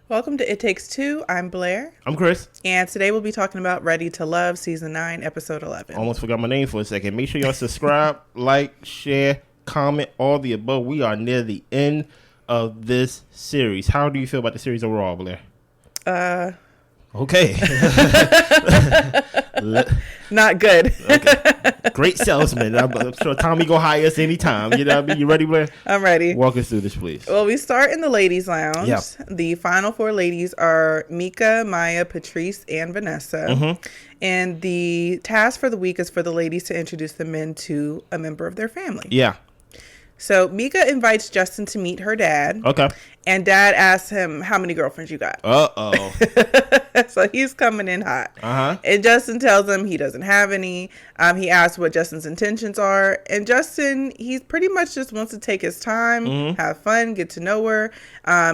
Welcome to It Takes Two. I'm Blair. I'm Chris. And today we'll be talking about Ready to Love, Season 9, Episode 11. Almost forgot my name for a second. Make sure y'all subscribe, like, share, comment, all the above. We are near the end of this series. How do you feel about the series overall, Blair? Okay. Not good. Okay. Great salesman. I'm sure Tommy gonna hire us anytime. You know what I mean? You ready, Blair? I'm ready. Walk us through this, please. Well, we start in the ladies' lounge. Yeah. The final four ladies are Mika, Maya, Patrice, and Vanessa. Mm-hmm. And the task for the week is for the ladies to introduce the men to a member of their family. Yeah. So Mika invites Justin to meet her dad. Okay. And dad asks him, how many girlfriends you got? Uh-oh. So he's coming in hot. Uh-huh. And Justin tells him he doesn't have any. He asks what Justin's intentions are. And Justin, he pretty much just wants to take his time, have fun, get to know her.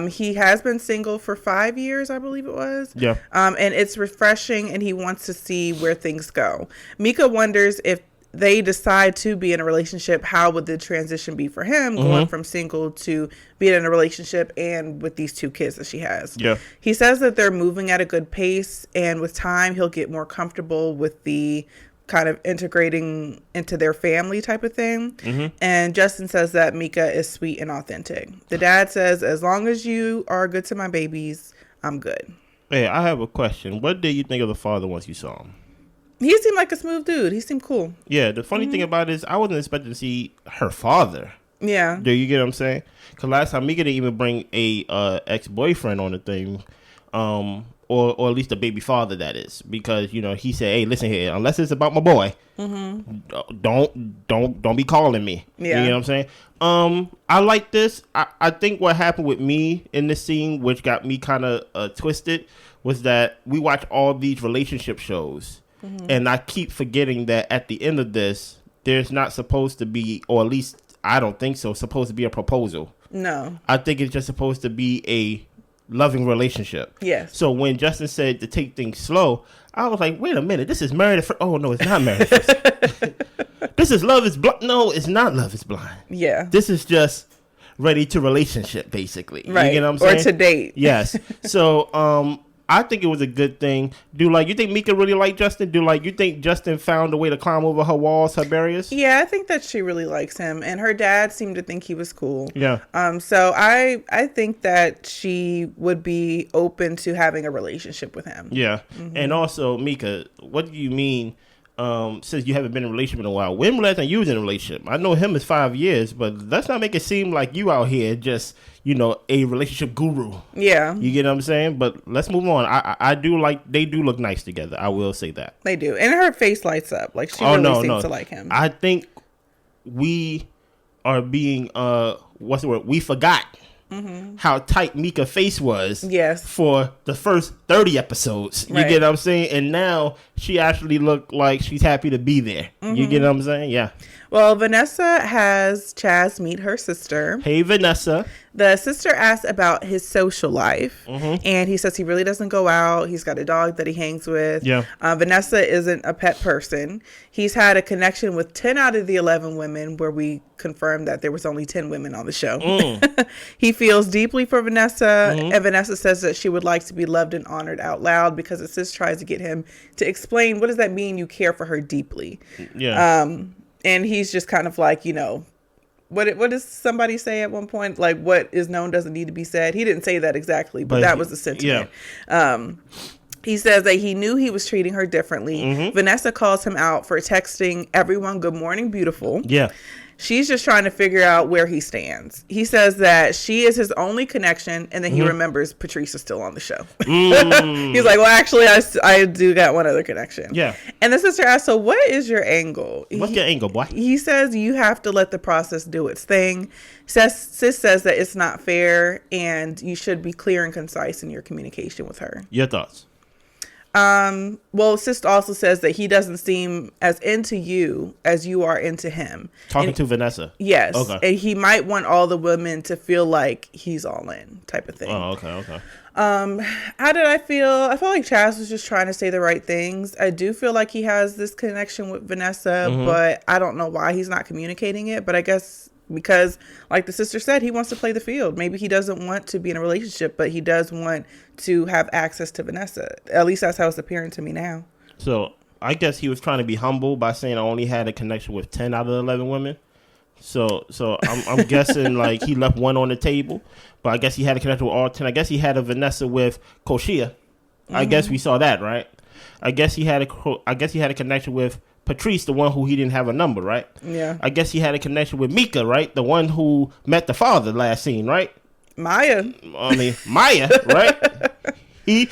He has been single for 5 years, I believe it was. Yeah. And it's refreshing, and he wants to see where things go. Mika wonders if they decide to be in a relationship, how would the transition be for him going from single to being in a relationship and with these two kids that she has. Yeah. He says that they're moving at a good pace, and with time he'll get more comfortable with the kind of integrating into their family type of thing. And Justin says that Mika is sweet and authentic. The dad says, as long as you are good to my babies, I'm good. Hey, I have a question. What did you think of the father once you saw him? He seemed like a smooth dude. He seemed cool. Yeah, the funny thing about it is I wasn't expecting to see her father. Yeah. Do you get what I'm saying? Because last time Mika didn't even bring a ex-boyfriend on the thing, or at least a baby father, that is. Because, you know, he said, hey, listen here, unless it's about my boy, don't be calling me. Yeah. You know what I'm saying? I like this. I think what happened with me in this scene, which got me kind of twisted, was that we watch all these relationship shows. And I keep forgetting that at the end of this, there's not supposed to be, or at least I don't think so, supposed to be a proposal. No. I think it's just supposed to be a loving relationship. Yes. So when Justin said to take things slow, I was like, wait a minute, this is married at first. Oh, no, it's not married at first. This is love is blind. No, it's not love is blind. Yeah. This is just ready to relationship, basically. Right. You get what I'm saying? Or to date. Yes. So, I think it was a good thing. You think Mika really liked Justin? You think Justin found a way to climb over her walls, her barriers? Yeah, I think that she really likes him, and her dad seemed to think he was cool. Yeah. So I think that she would be open to having a relationship with him. Yeah. And also, Mika, what do you mean, since you haven't been in a relationship in a while? When last time you was in a relationship? I know him is 5 years, but let's not make it seem like you out here just, you know, a relationship guru. Yeah. You get what I'm saying? But let's move on. I do like, they do look nice together. I will say that. They do. And her face lights up. Like, she really seems to like him. I think we are being, what's the word? We forgot how tight Mika's face was. Yes. For the first 30 episodes. You get what I'm saying? And now she actually looked like she's happy to be there. You get what I'm saying? Yeah. Well, Vanessa has Chaz meet her sister. Hey, Vanessa. The sister asks about his social life, and he says he really doesn't go out. He's got a dog that he hangs with. Yeah. Vanessa isn't a pet person. He's had a connection with 10 out of the 11 women, where we confirmed that there was only 10 women on the show. He feels deeply for Vanessa, and Vanessa says that she would like to be loved and honored out loud, because the sis tries to get him to explain, what does that mean, you care for her deeply? Yeah. And he's just kind of like, you know, what does somebody say at one point? Like, what is known doesn't need to be said. He didn't say that exactly, but that was the sentiment. Yeah. He says that he knew he was treating her differently. Vanessa calls him out for texting everyone, "Good morning, beautiful." Yeah. She's just trying to figure out where he stands. He says that she is his only connection, and then he remembers Patrice is still on the show. He's like, well, actually, I do got one other connection. Yeah. And the sister asks, so what is your angle? What's your angle, boy? He says you have to let the process do its thing. Sis says that it's not fair, and you should be clear and concise in your communication with her. Your thoughts? Well, Sis also says that he doesn't seem as into you as you are into him. Talking to Vanessa. Yes. Okay. And he might want all the women to feel like he's all in, type of thing. Oh, okay. How did I feel? I felt like Chaz was just trying to say the right things. I do feel like he has this connection with Vanessa, but I don't know why he's not communicating it. But I guess because, like the sister said, he wants to play the field. Maybe he doesn't want to be in a relationship, but he does want to have access to Vanessa. At least that's how it's appearing to me now. So I guess he was trying to be humble by saying I only had a connection with 10 out of 11 women. So I'm guessing like he left one on the table, but I guess he had a connection with all 10. I guess he had a Vanessa with Koshia. Mm-hmm. I guess we saw that, right? I guess he had a connection with Patrice, the one who he didn't have a number, right? Yeah. I guess he had a connection with Mika, right? The one who met the father last scene, right? Maya, right? He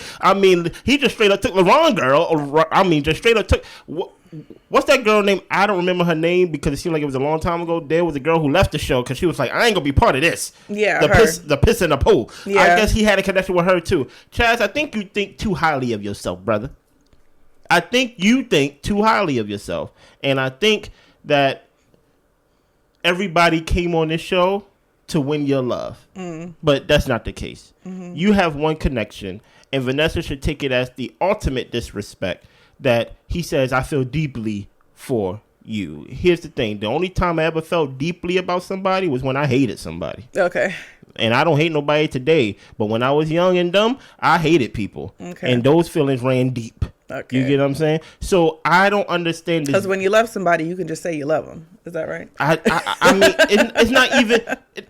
just straight up took Laron girl. Just straight up took. What's that girl name? I don't remember her name because it seemed like it was a long time ago. There was a girl who left the show because she was like, I ain't gonna be part of this. Yeah, the piss in the pool. Yeah. I guess he had a connection with her too. Chaz, I think you think too highly of yourself, brother. I think you think too highly of yourself. And I think that everybody came on this show to win your love. But that's not the case. Mm-hmm. You have one connection, and Vanessa should take it as the ultimate disrespect that he says, I feel deeply for you. Here's the thing. The only time I ever felt deeply about somebody was when I hated somebody. Okay. And I don't hate nobody today. But when I was young and dumb, I hated people. Okay. And those feelings ran deep. Okay. You get what I'm saying? So I don't understand this. Because when you love somebody, you can just say you love them. Is that right? I mean,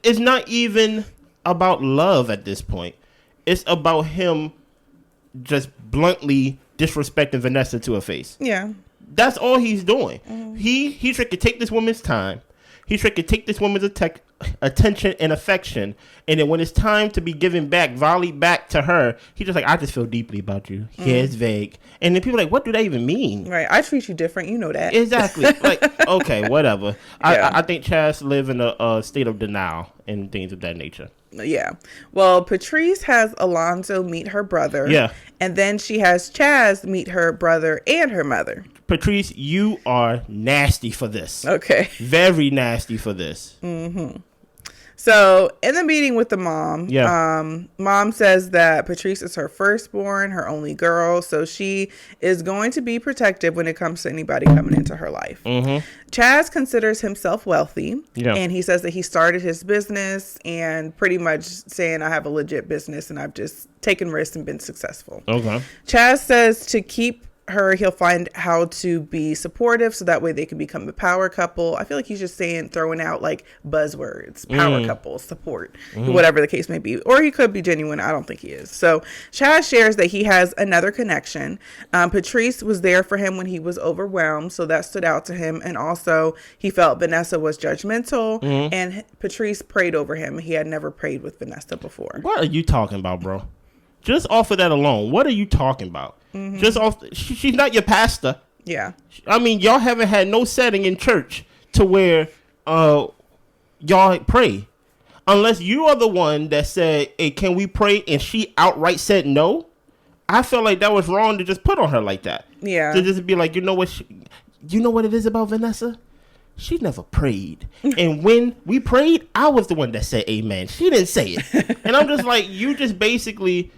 it's not even about love at this point. It's about him just bluntly disrespecting Vanessa to her face. Yeah. That's all he's doing. Mm-hmm. He tried to take this woman's time. He tried to take this woman's attention and affection, and then when it's time to be given back, volleyed back to her, he's just like, I just feel deeply about you. Mm. Yeah, it's vague. And then people are like, what do that even mean? Right. I treat you different. You know that. Exactly. Like, okay, whatever. Yeah. I think Chaz live in a state of denial and things of that nature. Yeah. Well, Patrice has Alonzo meet her brother. Yeah. And then she has Chaz meet her brother and her mother. Patrice, you are nasty for this. Okay. Very nasty for this. Mm-hmm. So in the meeting with the mom, mom says that Patrice is her firstborn, her only girl. So she is going to be protective when it comes to anybody coming into her life. Mm-hmm. Chaz considers himself wealthy. Yeah. And he says that he started his business and pretty much saying, I have a legit business and I've just taken risks and been successful. Okay. Chaz says to keep her, he'll find how to be supportive so that way they can become a power couple. I feel like he's just throwing out like buzzwords, power couple, support, whatever the case may be. Or he could be genuine. I don't think he is. So Chaz shares that he has another connection. Patrice was there for him when he was overwhelmed, so that stood out to him. And also he felt Vanessa was judgmental, and Patrice prayed over him. He had never prayed with Vanessa before. What are you talking about, bro? Just off of that alone, what are you talking about? Mm-hmm. Just off, she's not your pastor. Yeah. I mean, y'all haven't had no setting in church to where y'all pray. Unless you are the one that said, hey, can we pray? And she outright said no. I felt like that was wrong to just put on her like that. Yeah. To just be like, you know what it is about Vanessa? She never prayed. And when we prayed, I was the one that said amen. She didn't say it. And I'm just like, you just basically...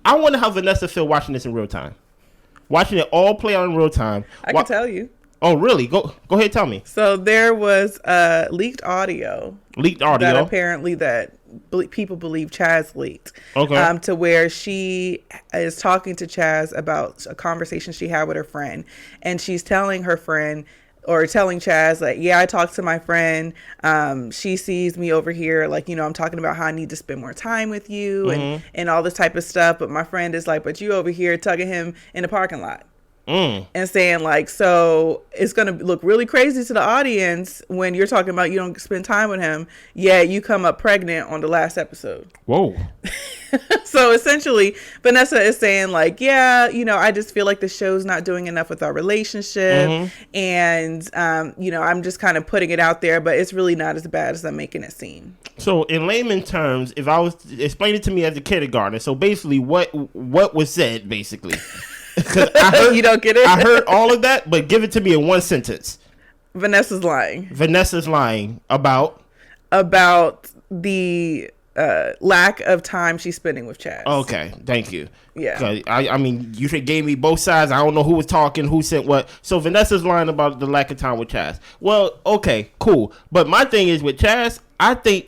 I wonder how Vanessa feel watching this in real time. Watching it all play out in real time. I can tell you. Oh, really? Go ahead, tell me. So there was leaked audio. That apparently people believe Chaz leaked. Okay. To where she is talking to Chaz about a conversation she had with her friend. And she's telling her friend... or telling Chaz, like, yeah, I talked to my friend. She sees me over here. Like, I'm talking about how I need to spend more time with you and all this type of stuff. But my friend is like, but you over here tugging him in the parking lot. And saying like, so it's going to look really crazy to the audience when you're talking about you don't spend time with him. Yeah, you come up pregnant on the last episode. Whoa. So essentially, Vanessa is saying like, yeah, I just feel like the show's not doing enough with our relationship. And, I'm just kind of putting it out there, but it's really not as bad as I'm making it seem. So in layman terms, if I was explain it to me as a kindergartner, so basically what was said basically. You don't get it? I heard all of that, but give it to me in one sentence. Vanessa's lying about the lack of time she's spending with Chaz. Okay, thank you. Yeah. I mean, you gave me both sides. I don't know who was talking, who said what. So Vanessa's lying about the lack of time with Chaz. Well, okay, cool. But my thing is with Chaz, I think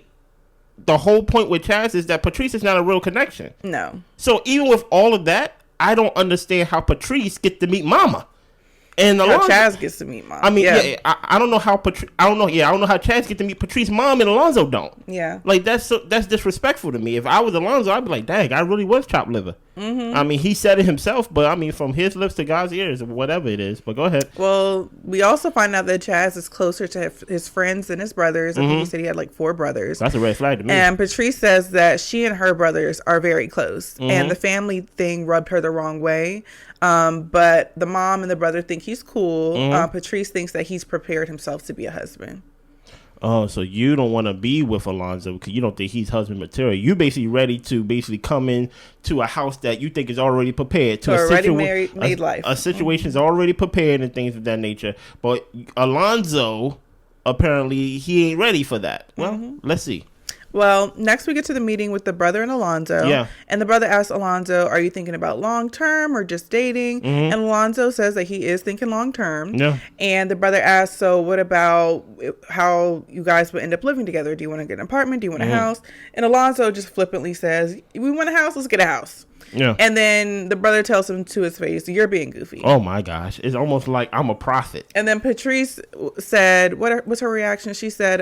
the whole point with Chaz is that Patrice is not a real connection. No. So even with all of that, I don't understand how Patrice get to meet Mama. And Alonzo, Chaz gets to meet Mom. I mean, yeah, I don't know how I don't know how Chaz get to meet Patrice's mom and Alonzo don't. Yeah, like that's disrespectful to me. If I was Alonzo, I'd be like, dang, I really was chopped liver. Mm-hmm. I mean, he said it himself, but I mean, from his lips to God's ears, or whatever it is. But go ahead. Well, we also find out that Chaz is closer to his friends than his brothers. I think he said he had like 4 brothers. That's a red flag to me. And Patrice says that she and her brothers are very close, and the family thing rubbed her the wrong way. But the mom and the brother think he's cool. Patrice thinks that he's prepared himself to be a husband. Oh, so you don't want to be with Alonzo because you don't think he's husband material. You basically ready to come in to a house that you think is already prepared to a made life. A situation is already prepared and things of that nature. But Alonzo, apparently, he ain't ready for that. Well, let's see. Well, next we get to the meeting with the brother and Alonzo. Yeah. And the brother asks Alonzo, are you thinking about long term or just dating? And Alonzo says that he is thinking long term. Yeah. And the brother asks, so what about how you guys would end up living together? Do you want to get an apartment? Do you want a house? And Alonzo just flippantly says, we want a house, let's get a house. Yeah. And then the brother tells him to his face, you're being goofy. Oh my gosh. It's almost like I'm a prophet. And then Patrice said, what's her reaction? She said,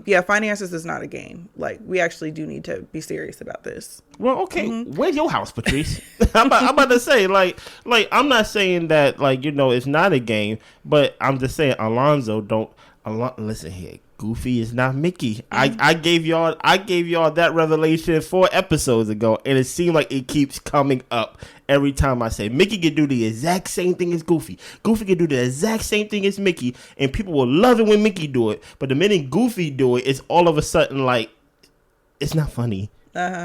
yeah, finances is not a game. Like, we actually do need to be serious about this. Well, okay. Where's your house, Patrice? I'm about to say, like, I'm not saying that, like, you know, it's not a game, but I'm just saying Alonzo listen here. Goofy is not Mickey. I gave y'all that revelation 4 episodes ago, and it seemed like it keeps coming up every time I say Mickey can do the exact same thing as Goofy. Goofy can do the exact same thing as Mickey, and people will love it when Mickey do it. But the minute Goofy do it, it's all of a sudden like it's not funny.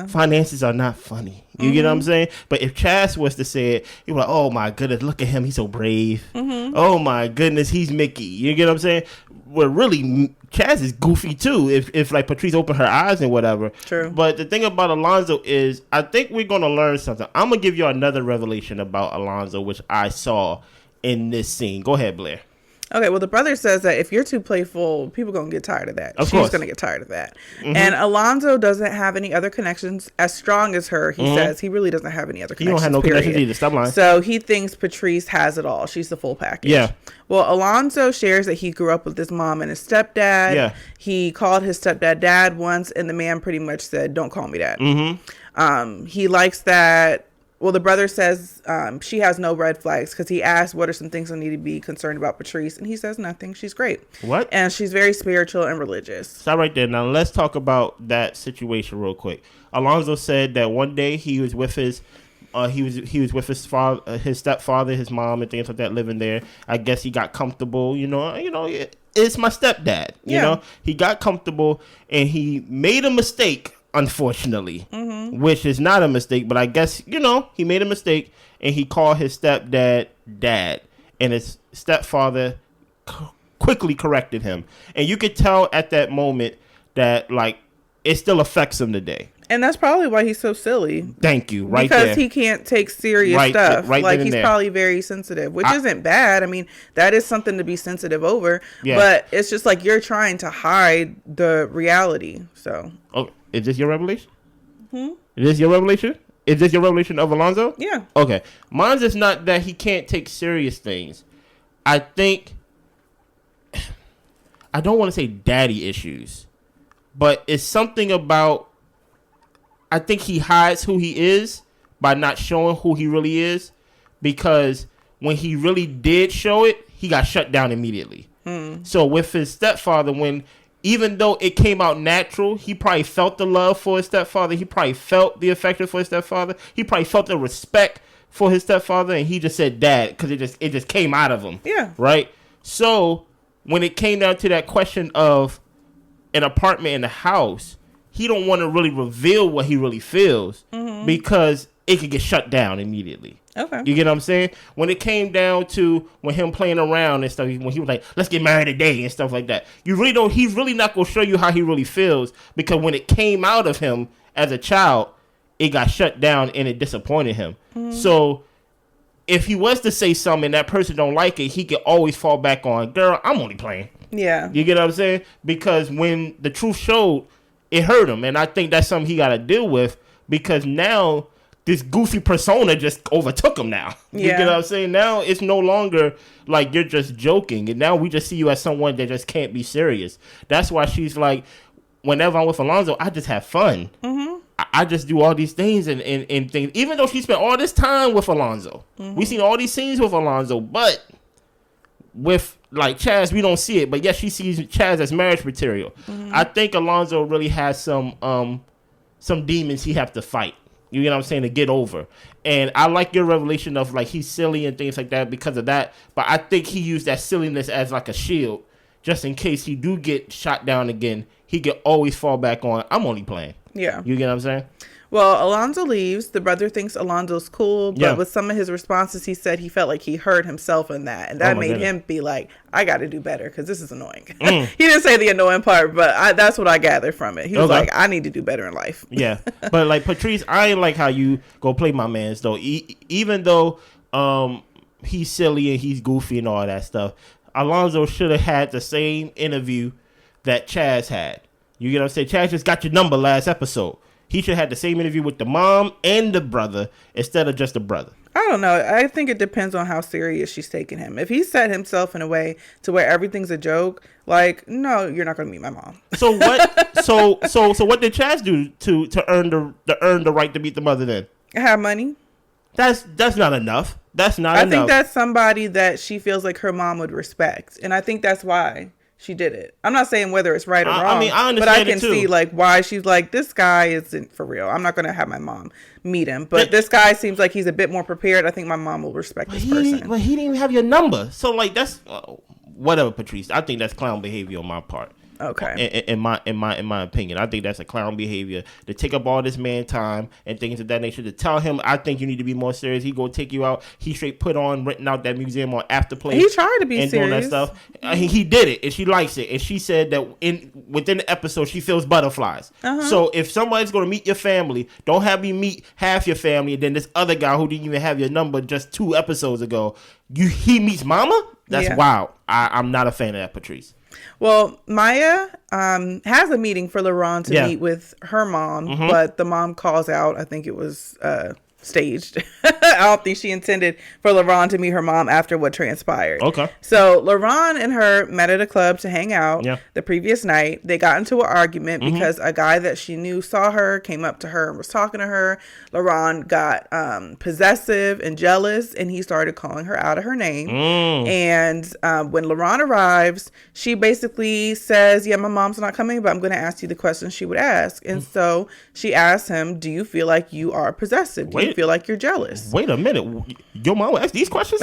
Finances are not funny. You get what I'm saying? But if Chaz was to say it, you'd be like, oh my goodness, look at him. He's so brave. Oh my goodness, he's Mickey. You get what I'm saying? Well, really, Chaz is goofy too if like Patrice opened her eyes and whatever. True. But the thing about Alonzo is I think we're going to learn something. I'm going to give you another revelation about Alonzo, which I saw in this scene. Go ahead, Blair. Okay, well, the brother says that if you're too playful, people going to get tired of that. Of She's course. going to get tired of that. And Alonzo doesn't have any other connections as strong as her. He says he really doesn't have any other connections. He don't have no connections either. Stop lying. So he thinks Patrice has it all. She's the full package. Yeah. Well, Alonzo shares that he grew up with his mom and his stepdad. Yeah. He called his stepdad dad once, and the man pretty much said, don't call me dad. He likes that. Well, the brother says she has no red flags because he asked what are some things I need to be concerned about Patrice, and he says nothing. She's great. What? And she's very spiritual and religious. Stop right there. Now let's talk about that situation real quick. Alonzo said that one day he was with his with his father, his stepfather, his mom, and things like that living there. I guess he got comfortable. You know, it's my stepdad. You know, he got comfortable and he made a mistake. Unfortunately, which is not a mistake, but I guess, you know, he made a mistake and he called his stepdad dad, and his stepfather quickly corrected him. And you could tell at that moment that, like, it still affects him today. And that's probably why he's so silly. Thank you. Right because there. he can't take serious stuff. Right like, he's there. probably very sensitive, which isn't bad. I mean, that is something to be sensitive over. Yeah. But it's just like you're trying to hide the reality. So. Oh, is this your revelation? Is this your revelation? Is this your revelation of Alonzo? Yeah. Okay. Mine's is not that he can't take serious things. I think, I don't want to say daddy issues, but it's something about, I think he hides who he is by not showing who he really is, because when he really did show it, he got shut down immediately. So with his stepfather, even though it came out natural, he probably felt the love for his stepfather. He probably felt the affection for his stepfather. He probably felt the respect for his stepfather, and he just said dad because it just came out of him. Yeah. Right? So when it came down to that question of an apartment in a house, he don't want to really reveal what he really feels because it could get shut down immediately. Okay. You get what I'm saying? When it came down to when him playing around and stuff, when he was like, let's get married today and stuff like that, you really don't, he's really not going to show you how he really feels, because when it came out of him as a child, it got shut down and it disappointed him. So if he was to say something and that person don't like it, he could always fall back on, girl, I'm only playing. Yeah. You get what I'm saying? Because when the truth showed, it hurt him. And I think that's something he got to deal with, because now this goofy persona just overtook him now. You get what I'm saying? Now it's no longer like you're just joking. And now we just see you as someone that just can't be serious. That's why she's like, whenever I'm with Alonzo, I just have fun. I just do all these things and things. Even though she spent all this time with Alonzo. We seen all these scenes with Alonzo. But with like Chaz, we don't see it. But yes, she sees Chaz as marriage material. I think Alonzo really has some demons he have to fight. You get what I'm saying? To get over. And I like your revelation of like he's silly and things like that because of that. But I think he used that silliness as like a shield, just in case he do get shot down again. He can always fall back on, I'm only playing. Yeah. You get what I'm saying? Well, Alonzo leaves. The brother thinks Alonzo's cool, but with some of his responses, he said he felt like he hurt himself in that. And that made him be like, I got to do better because this is annoying. He didn't say the annoying part, but that's what I gathered from it. He was like, I need to do better in life. Yeah. But like, Patrice, I ain't like how you go play my mans, though. Even though he's silly and he's goofy and all that stuff, Alonzo should have had the same interview that Chaz had. You get what I'm saying? Chaz just got your number last episode. He should have had the same interview with the mom and the brother instead of just the brother. I don't know. I think it depends on how serious she's taking him. If he set himself in a way to where everything's a joke, like, no, you're not going to meet my mom. So what? so what did Chaz do to earn the right to meet the mother? Then have money. That's not enough. That's not enough. I think that's somebody that she feels like her mom would respect, and I think that's why she did it. I'm not saying whether it's right or wrong. I mean, I understand, but I can see like why she's like, this guy isn't for real. I'm not going to have my mom meet him. But this guy seems like he's a bit more prepared. I think my mom will respect this person. But he didn't even have your number. So like that's whatever, Patrice. I think that's clown behavior on my part. Okay. In my opinion, I think that's a clown behavior to take up all this man time and things of that nature. To tell him, I think you need to be more serious. He gonna take you out. He straight put on renting out that museum on Afterplay. He tried to be and serious. Doing that stuff. He did it, and she likes it. And she said that within the episode, she feels butterflies. So if somebody's gonna meet your family, don't have me meet half your family, and then this other guy who didn't even have your number just 2 episodes ago, he meets mama. That's wild. I'm not a fan of that, Patrice. Well, Maya has a meeting for Laron to meet with her mom, but the mom calls out. I think it was staged. I don't think she intended for Laron to meet her mom after what transpired. Okay. So Laron and her met at a club to hang out the previous night. They got into an argument because a guy that she knew saw her, came up to her and was talking to her. Laron got possessive and jealous, and he started calling her out of her name. And when Laron arrives, she basically says, yeah, my mom's not coming, but I'm going to ask you the questions she would ask. And so she asks him, do you feel like you are possessive? Do you feel like you're jealous? Wait a minute. Your mom asked these questions?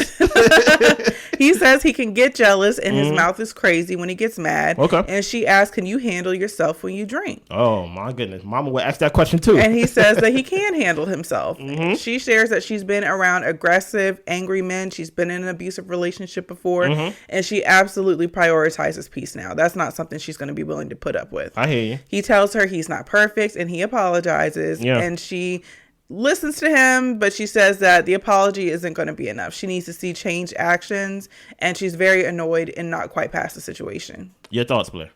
He says he can get jealous and his mouth is crazy when he gets mad. Okay. And she asks, can you handle yourself when you drink? Oh, my goodness. Mama would ask that question too. And he says that he can handle himself. She shares that she's been around aggressive, angry men. She's been in an abusive relationship before. And she absolutely prioritizes peace now. That's not something she's going to be willing to put up with. I hear you. He tells her he's not perfect and he apologizes. And she listens to him, but she says that the apology isn't going to be enough. She needs to see changed actions, and she's very annoyed and not quite past the situation. Your thoughts, Blair?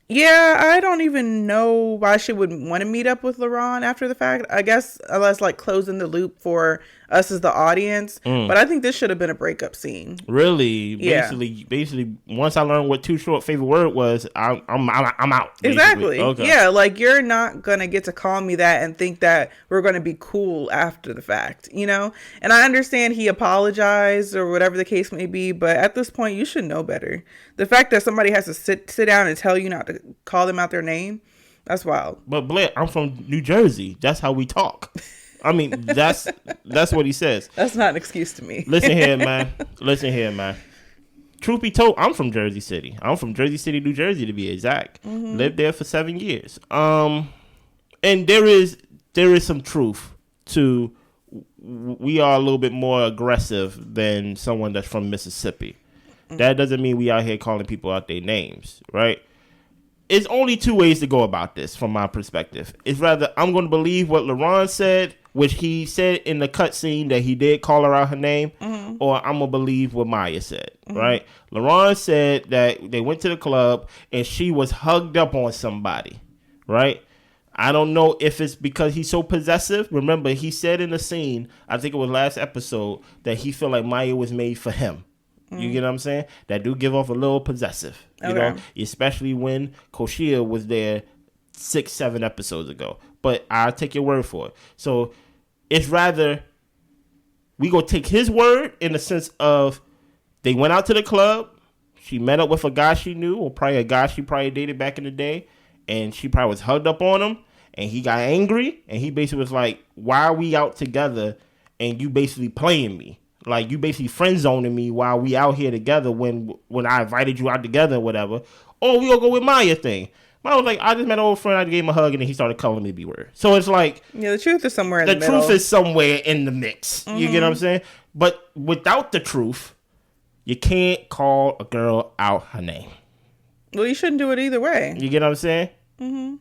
Yeah, I don't even know why she would want to meet up with Laron after the fact. I guess unless like closing the loop for us as the audience. But I think this should have been a breakup scene. Really? Basically, once I learned what Too Short favorite word was, I'm out. Basically. Exactly. Okay. Yeah, like you're not gonna get to call me that and think that we're gonna be cool after the fact, you know? And I understand he apologized or whatever the case may be, but at this point, you should know better. The fact that somebody has to sit down and tell you not to call them out their name, that's wild. But Blair, I'm from New Jersey. That's how we talk. I mean, that's what he says. That's not an excuse to me. Listen here, man. Truth be told, I'm from Jersey City. I'm from Jersey City, New Jersey, to be exact. Lived there for 7 years. And there is some truth to we are a little bit more aggressive than someone that's from Mississippi. That doesn't mean we out here calling people out their names, right? it's only two ways to go about this from my perspective. It's rather I'm going to believe what Laron said, which he said in the cutscene that he did call her out her name, or I'm going to believe what Maya said, right? Laron said that they went to the club and she was hugged up on somebody, right? I don't know if it's because he's so possessive. Remember, he said in the scene, I think it was last episode, that he felt like Maya was made for him. You get what I'm saying? That do give off a little possessive, you know, especially when Koshia was there 6-7 episodes ago. But I'll take your word for it. So it's rather we go take his word in the sense of they went out to the club. She met up with a guy she knew, or probably a guy she probably dated back in the day, and she probably was hugged up on him, and he got angry, and he basically was like, "Why are we out together, and you basically playing me? Like, you basically friend zoning me while we out here together when I invited you out together or whatever. Or we gonna go with Maya thing." Maya was like, "I just met an old friend, I gave him a hug, and then he started calling me B-word." So it's like, yeah, the truth is somewhere in the middle. The truth is somewhere in the mix. You get what I'm saying? But without the truth, you can't call a girl out her name. Well, you shouldn't do it either way. You get what I'm saying?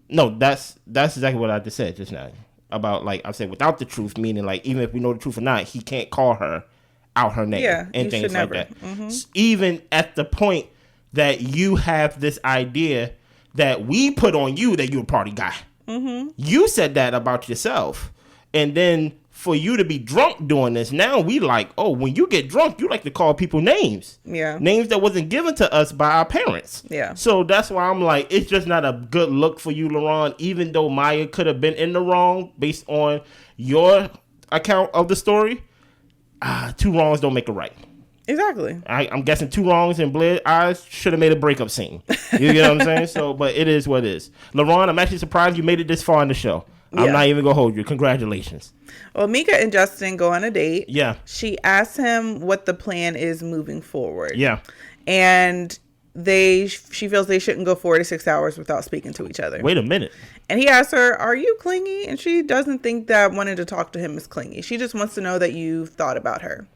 No, that's exactly what I just said just now. About, like, I said without the truth, meaning, like, even if we know the truth or not, he can't call her out her name, and things like that. Even at the point that you have this idea that we put on you that you're a party guy. You said that about yourself, and then for you to be drunk doing this, now we like, oh, when you get drunk, you like to call people names, names that wasn't given to us by our parents. So that's why I'm like, it's just not a good look for you, Laron, even though Maya could have been in the wrong based on your account of the story. Two wrongs don't make a right. Exactly. I'm guessing two wrongs in Blair's eyes should have made a breakup scene. You get what I'm saying? So, but it is what it is. Laron, I'm actually surprised you made it this far in the show. I'm not even gonna hold you. Congratulations. Well, Mika and Justin go on a date. Yeah. She asks him what the plan is moving forward. Yeah. And she feels they shouldn't go 4 to 6 hours without speaking to each other. Wait a minute. And he asks her, "Are you clingy?" And she doesn't think that wanting to talk to him is clingy. She just wants to know that you've thought about her.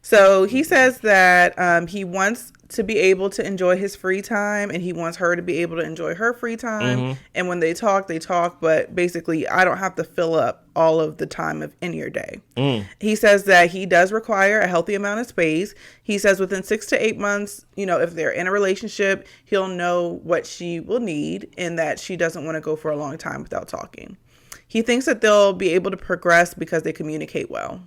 So he says that he wants to be able to enjoy his free time, and he wants her to be able to enjoy her free time. And when they talk, but basically I don't have to fill up all of the time in your day. He says that he does require a healthy amount of space. He says within 6 to 8 months, if they're in a relationship, he'll know what she will need and that she doesn't want to go for a long time without talking. He thinks that they'll be able to progress because they communicate well.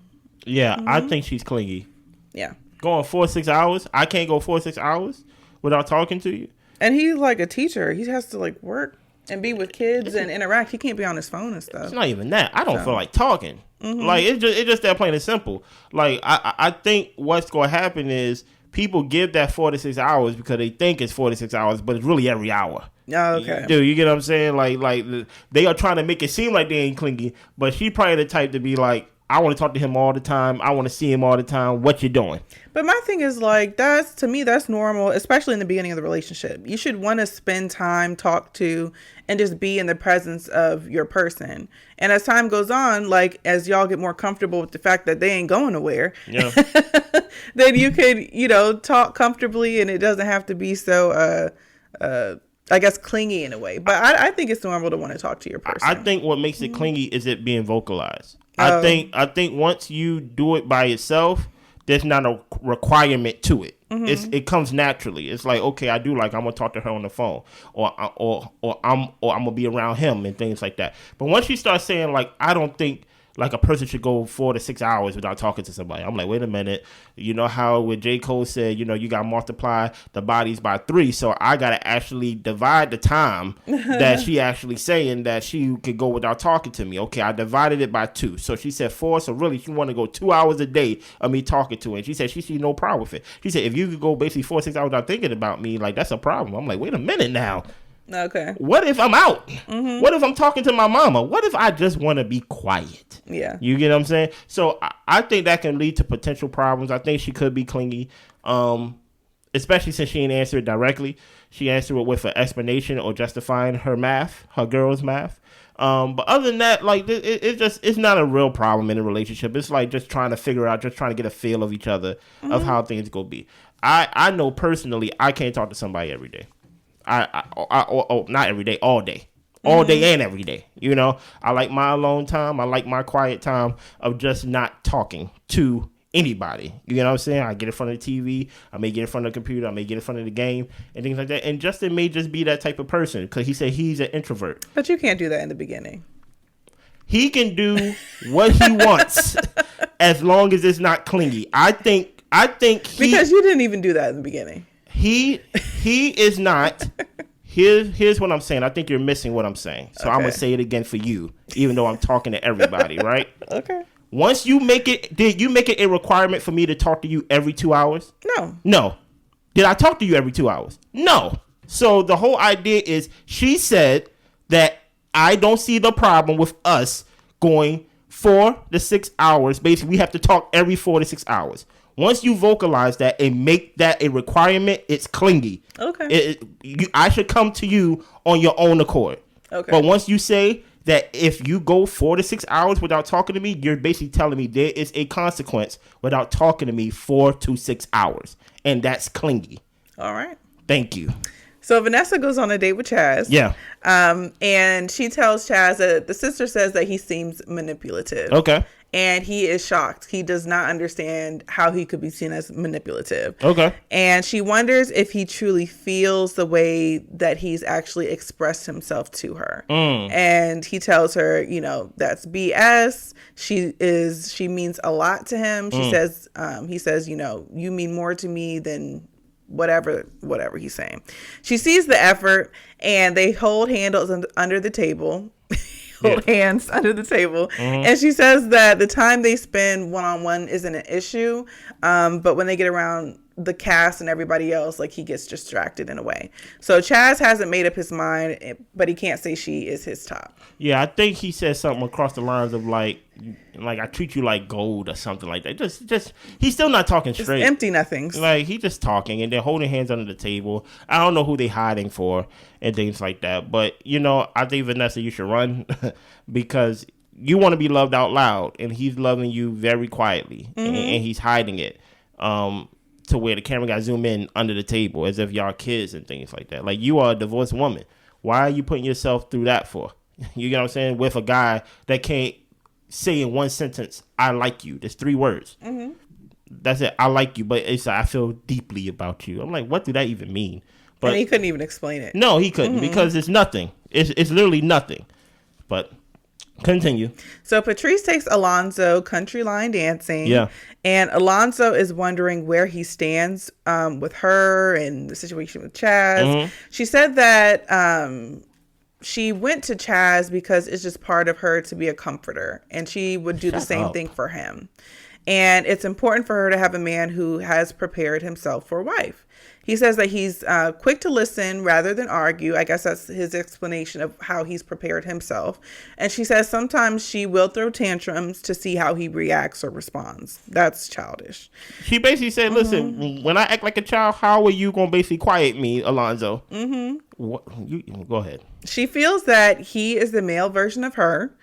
Yeah, I think she's clingy. Yeah. Going 4 to 6 hours. I can't go 4 to 6 hours without talking to you. And he's like a teacher. He has to like work and be with kids and interact. He can't be on his phone and stuff. It's not even that. I don't feel like talking. Like it's just that plain and simple. Like I think what's going to happen is people give that 4 to 6 hours because they think it's 4 to 6 hours, but it's really every hour. Oh, okay. Dude, you get what I'm saying? Like they are trying to make it seem like they ain't clingy, but she probably the type to be like, I want to talk to him all the time. I want to see him all the time. What you doing? But my thing is like, to me, that's normal, especially in the beginning of the relationship. You should want to spend time, talk to, and just be in the presence of your person. And as time goes on, like as y'all get more comfortable with the fact that they ain't going nowhere, then you could, talk comfortably, and it doesn't have to be so, I guess, clingy in a way. But I think it's normal to want to talk to your person. I think what makes it clingy is it being vocalized. I think once you do it by yourself, there's not a requirement to it. It comes naturally. It's like, okay, I'm gonna talk to her on the phone, or I'm gonna be around him and things like that. But once you start saying like, I don't think like a person should go 4 to 6 hours without talking to somebody. I'm like, wait a minute. You know how when J. Cole said, you got to multiply the bodies by 3. So I got to actually divide the time that she actually saying that she could go without talking to me. Okay, I divided it by 2. So she said 4. So really she want to go 2 hours a day of me talking to her. And she said she see no problem with it. She said, if you could go basically 4 to 6 hours without thinking about me, like that's a problem. I'm like, wait a minute now. Okay. What if I'm out? What if I'm talking to my mama? What if I just want to be quiet? Yeah. You get what I'm saying? So I think that can lead to potential problems. I think she could be clingy, especially since she didn't answer it directly. She answered it with an explanation or justifying her girl's math. But other than that, like it's not a real problem in a relationship. It's like just trying to figure out, just trying to get a feel of each other, of how things go be. I know personally I can't talk to somebody every day. Not every day, all day. All day and every day. You know, I like my alone time. I like my quiet time of just not talking to anybody. You know what I'm saying? I get in front of the TV. I may get in front of the computer. I may get in front of the game and things like that. And Justin may just be that type of person because he said he's an introvert. But you can't do that in the beginning. He can do what he wants as long as it's not clingy. I think because you didn't even do that in the beginning. He is not. Here's what I'm saying. I think you're missing what I'm saying. So I'm gonna say it again for you, even though I'm talking to everybody, right? Okay. Once you did you make it a requirement for me to talk to you every 2 hours? No. Did I talk to you every 2 hours? No. So the whole idea is she said that I don't see the problem with us going 4 to 6 hours. Basically, we have to talk every 4 to 6 hours. Once you vocalize that and make that a requirement, it's clingy. Okay. I should come to you on your own accord. Okay. But once you say that if you go 4 to 6 hours without talking to me, you're basically telling me there is a consequence without talking to me 4 to 6 hours. And that's clingy. All right. Thank you. So Vanessa goes on a date with Chaz. Yeah. And she tells Chaz that the sister says that he seems manipulative. Okay. And he is shocked. He does not understand how he could be seen as manipulative. Okay. And she wonders if he truly feels the way that he's actually expressed himself to her. And he tells her, you know, that's BS. She means a lot to him. She says, he says, you know, you mean more to me than whatever he's saying. She sees the effort and they hold handles under the table. Hands under the table. And she says that the time they spend one-on-one isn't an issue, but when they get around the cast and everybody else, like, he gets distracted in a way. So Chaz hasn't made up his mind, but he can't say she is his top. Yeah, I think he said something across the lines of like I treat you like gold or something like that. Just he's still not talking straight. Just empty nothings. Like, he just talking and they're holding hands under the table. I don't know who they hiding for and things like that. But, you know, I think, Vanessa, you should run because you want to be loved out loud and he's loving you very quietly and he's hiding it. To where the camera got zoom in under the table as if y'all kids and things like that. Like, you are a divorced woman. Why are you putting yourself through that for? You know what I'm saying? With a guy that can't say in one sentence, I like you. There's 3 words. That's it. I like you, but it's I feel deeply about you. I'm like, what do that even mean? But and he couldn't even explain it. No, he couldn't because it's nothing. It's literally nothing. But continue. So Patrice takes Alonzo country line dancing. Yeah. And Alonzo is wondering where he stands with her and the situation with Chaz. She said that she went to Chaz because it's just part of her to be a comforter. And she would do the same thing for him. And it's important for her to have a man who has prepared himself for a wife. He says that he's quick to listen rather than argue. I guess that's his explanation of how he's prepared himself. And she says sometimes she will throw tantrums to see how he reacts or responds. That's childish. She basically said, listen, when I act like a child, how are you going to basically quiet me, Alonzo? What, you go ahead. She feels that he is the male version of her.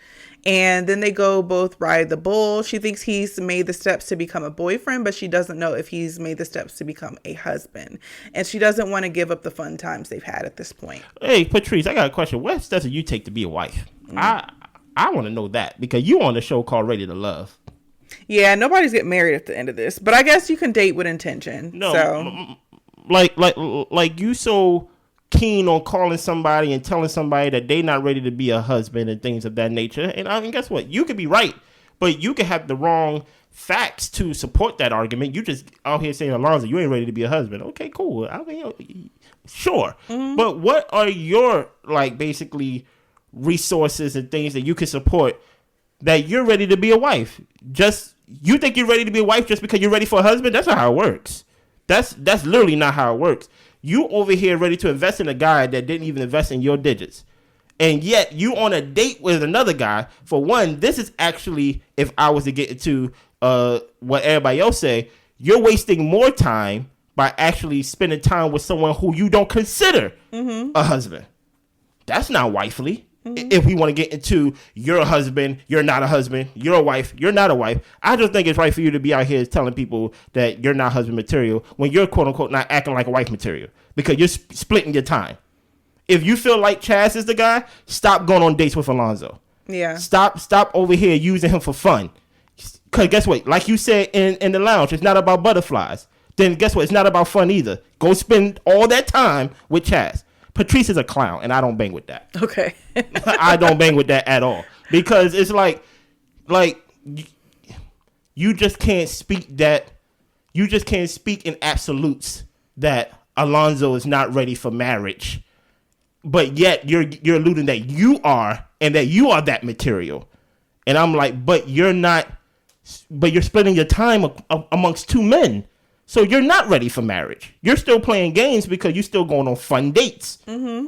And then they go both ride the bull. She thinks he's made the steps to become a boyfriend, but she doesn't know if he's made the steps to become a husband. And she doesn't want to give up the fun times they've had at this point. Hey, Patrice, I got a question. What steps do you take to be a wife? I want to know that because you on the show called Ready to Love. Yeah, nobody's getting married at the end of this, but I guess you can date with intention. No, so. like you so keen on calling somebody and telling somebody that they not ready to be a husband and things of that nature. And I mean, guess what? You could be right, but you could have the wrong facts to support that argument. You just out here saying, Alonzo, you ain't ready to be a husband. Okay, cool. I mean, sure. But what are your, like, basically resources and things that you can support that you're ready to be a wife? Just, you think you're ready to be a wife just because you're ready for a husband? That's not how it works. That's literally not how it works. You over here ready to invest in a guy that didn't even invest in your digits. And yet you on a date with another guy. For one, this is actually, if I was to get into what everybody else say, you're wasting more time by actually spending time with someone who you don't consider a husband. That's not wifely. If we want to get into you're a husband, you're not a husband, you're a wife, you're not a wife. I just think it's right for you to be out here telling people that you're not husband material when you're quote unquote not acting like a wife material because you're splitting your time. if you feel like Chaz is the guy, stop going on dates with Alonzo. Yeah. Stop over here using him for fun. Because guess what? Like you said in the lounge, it's not about butterflies. Then guess what? It's not about fun either. Go spend all that time with Chaz. Patrice is a clown, and I don't bang with that. Okay. I don't bang with that at all. Because it's like you just can't speak that. You just can't speak in absolutes that Alonzo is not ready for marriage. But yet you're alluding that you are, and that you are that material. And I'm like, but you're not, but you're splitting your time amongst two men. So you're not ready for marriage. You're still playing games because you're still going on fun dates. Mm-hmm.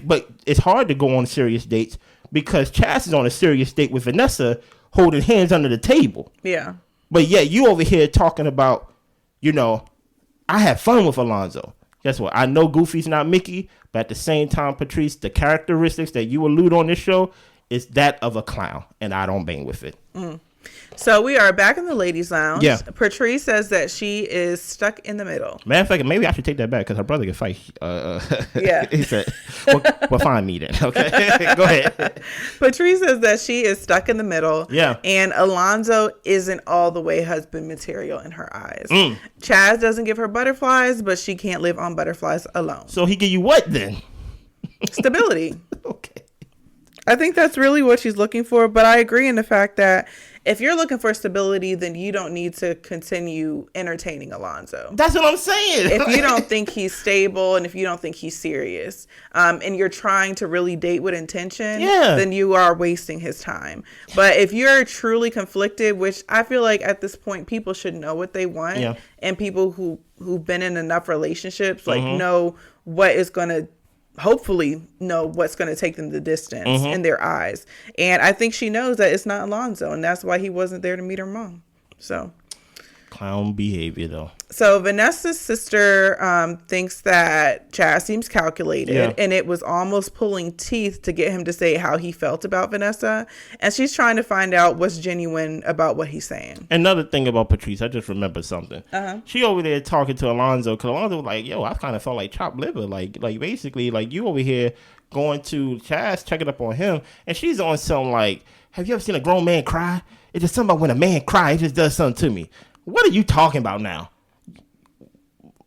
But it's hard to go on serious dates because Chaz is on a serious date with Vanessa holding hands under the table. Yeah. But yet you over here talking about, I had fun with Alonzo. Guess what? I know Goofy's not Mickey, but at the same time, Patrice, the characteristics that you allude on this show is that of a clown, and I don't bang with it. Mm. So we are back in the ladies' lounge. Yeah. Patrice says that she is stuck in the middle. Matter of fact, maybe I should take that back because her brother can fight. Yeah. He said, well, find me then. Okay. Go ahead. Patrice says that she is stuck in the middle. Yeah. And Alonzo isn't all the way husband material in her eyes. Mm. Chaz doesn't give her butterflies, but she can't live on butterflies alone. So he give you what then? Stability. Okay. I think that's really what she's looking for, but I agree in the fact that if you're looking for stability, then you don't need to continue entertaining Alonzo. That's what I'm saying. If you don't think he's stable and if you don't think he's serious, and you're trying to really date with intention, then you are wasting his time. But if you're truly conflicted, which I feel like at this point people should know what they want, and people who've been in enough relationships know what is going to hopefully know what's going to take them the distance in their eyes. And I think she knows that it's not Alonzo, and that's why he wasn't there to meet her mom. So clown behavior though. So Vanessa's sister thinks that Chaz seems calculated, and it was almost pulling teeth to get him to say how he felt about Vanessa. And she's trying to find out what's genuine about what he's saying. Another thing about Patrice, I just remembered something. She over there talking to Alonzo, because Alonzo was like, yo, I kind of felt like chopped liver. Like basically, like you over here going to Chaz, checking up on him. And she's on some like, have you ever seen a grown man cry? It's just something about when a man cries, it just does something to me. What are you talking about now?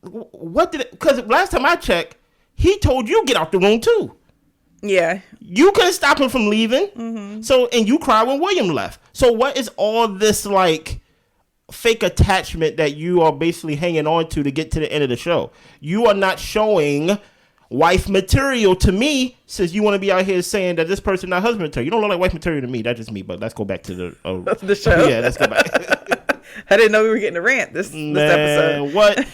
Because last time I checked, he told you get out the room too. Yeah. You couldn't stop him from leaving. Mm-hmm. So, and you cried when William left. So what is all this like fake attachment that you are basically hanging on to get to the end of the show? You are not showing wife material to me, since you want to be out here saying that this person not husband material. You don't look like wife material to me. That's just me, but let's go back to the show. Yeah, let's go back. I didn't know we were getting a rant this episode. What?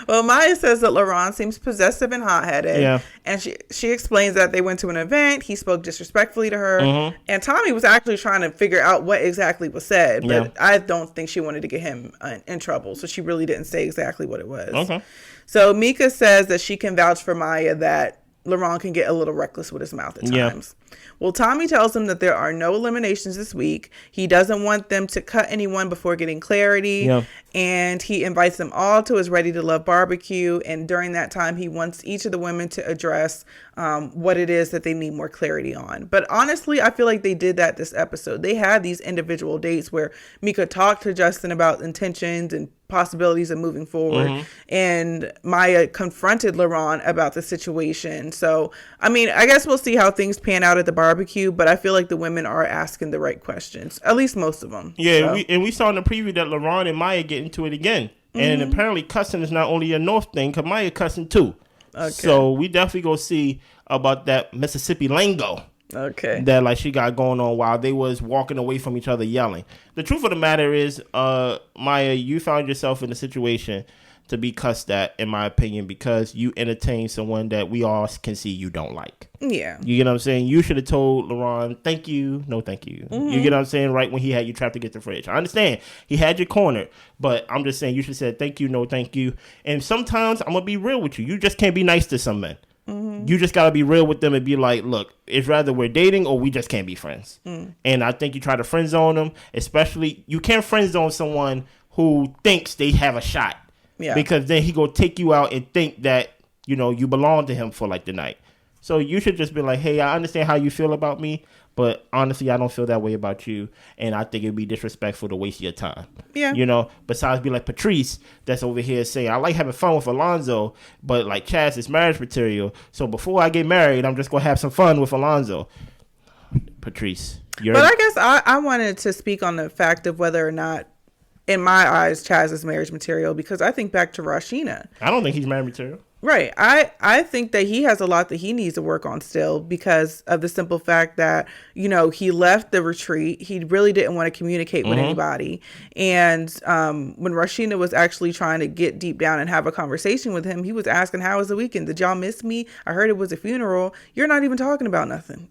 Well, Maya says that Laron seems possessive and hot-headed. Yeah. And she explains that they went to an event. He spoke disrespectfully to her. Mm-hmm. And Tommy was actually trying to figure out what exactly was said. But I don't think she wanted to get him in trouble. So she really didn't say exactly what it was. Okay. So Mika says that she can vouch for Maya that Laron can get a little reckless with his mouth at times. Well, Tommy tells him that there are no eliminations this week. He doesn't want them to cut anyone before getting clarity. Yeah. And he invites them all to his Ready to Love barbecue. And during that time, he wants each of the women to address what it is that they need more clarity on. But honestly, I feel like they did that this episode. They had these individual dates where Mika talked to Justin about intentions and possibilities of moving forward. Mm-hmm. And Maya confronted Laron about the situation. So, I mean, I guess we'll see how things pan out at the barbecue, but I feel like the women are asking the right questions. At least most of them. Yeah, so. we saw in the preview that Laron and Maya get into it again. Mm-hmm. And apparently cussing is not only a North thing, because Maya cussing too. Okay. So we definitely go see about that Mississippi lingo. Okay. That like she got going on while they was walking away from each other yelling. The truth of the matter is, Maya, you found yourself in a situation to be cussed at, in my opinion, because you entertain someone that we all can see you don't like. Yeah. You get what I'm saying? You should have told Laron, thank you, no thank you. Mm-hmm. You get what I'm saying? Right when he had you trapped against the fridge. I understand. He had you cornered. But I'm just saying you should have said thank you, no thank you. And sometimes I'm going to be real with you. You just can't be nice to some men. Mm-hmm. You just got to be real with them and be like, look, it's rather we're dating or we just can't be friends. Mm. And I think you try to friend zone them, especially you can't friend zone someone who thinks they have a shot. Yeah. Because then he go take you out and think that you know, you belong to him for like the night. So you should just be like, hey, I understand how you feel about me, but honestly, I don't feel that way about you, and I think it'd be disrespectful to waste your time. Yeah. You know, besides be like Patrice that's over here saying, I like having fun with Alonzo, but like Chaz is marriage material, so before I get married, I'm just going to have some fun with Alonzo. Patrice. But I guess I wanted to speak on the fact of whether or not, in my eyes, Chaz is marriage material, because I think back to Rashina. I don't think he's marriage material. Right. I think that he has a lot that he needs to work on still, because of the simple fact that, you know, he left the retreat. He really didn't want to communicate with anybody. And when Rashina was actually trying to get deep down and have a conversation with him, he was asking, how was the weekend? Did y'all miss me? I heard it was a funeral. You're not even talking about nothing.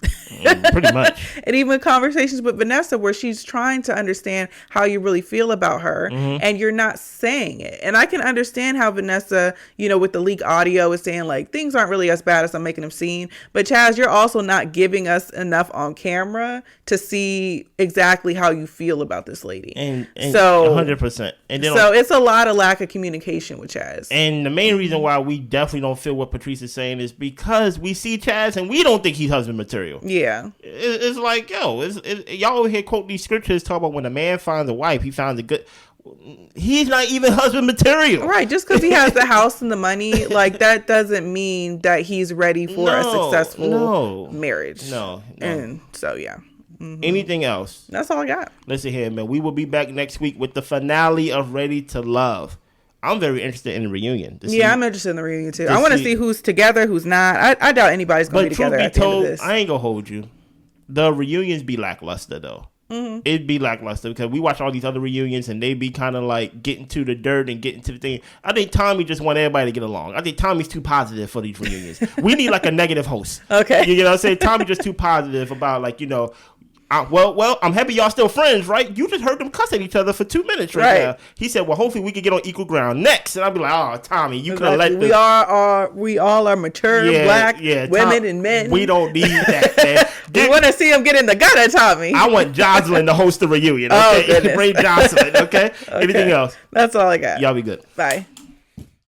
Pretty much. And even conversations with Vanessa where she's trying to understand how you really feel about her, and you're not saying it. And I can understand how Vanessa, you know, with the leak audio is saying like things aren't really as bad as I'm making them seem, but Chaz, you're also not giving us enough on camera to see exactly how you feel about this lady. And so 100%. And then so it's a lot of lack of communication with Chaz. And the main reason why we definitely don't feel what Patrice is saying is because we see Chaz and we don't think he's husband material. Yeah, it's like, yo, y'all over here quote these scriptures talk about when a man finds a wife, he finds a good. He's not even husband material. Right. Just because he has the house and the money, like that doesn't mean that he's ready for a successful marriage. No. And so, yeah. Anything else? That's all I got. Listen here, man. We will be back next week with the finale of Ready to Love. I'm very interested in the reunion. I'm interested in the reunion too. I want to see who's together, who's not. I doubt anybody's going to be together at the end of this. I ain't going to hold you. The reunions be lackluster, though. It'd be lackluster because we watch all these other reunions and they be kind of like getting to the dirt and getting to the thing. I think Tommy just want everybody to get along. I think Tommy's too positive for these reunions. We need like a negative host. Okay. You know what I'm saying? Tommy just too positive about like, you know, well, I'm happy y'all still friends, right? You just heard them cuss at each other for 2 minutes right now. He said, well, hopefully we can get on equal ground next. And I'll be like, oh, Tommy, you could have let we all are mature black women and men. We don't need that, man. We want to see him get in the gutter, Tommy. I want Jocelyn to host the reunion, okay? Oh, goodness. Bring Jocelyn, okay? Anything else? That's all I got. Y'all be good. Bye.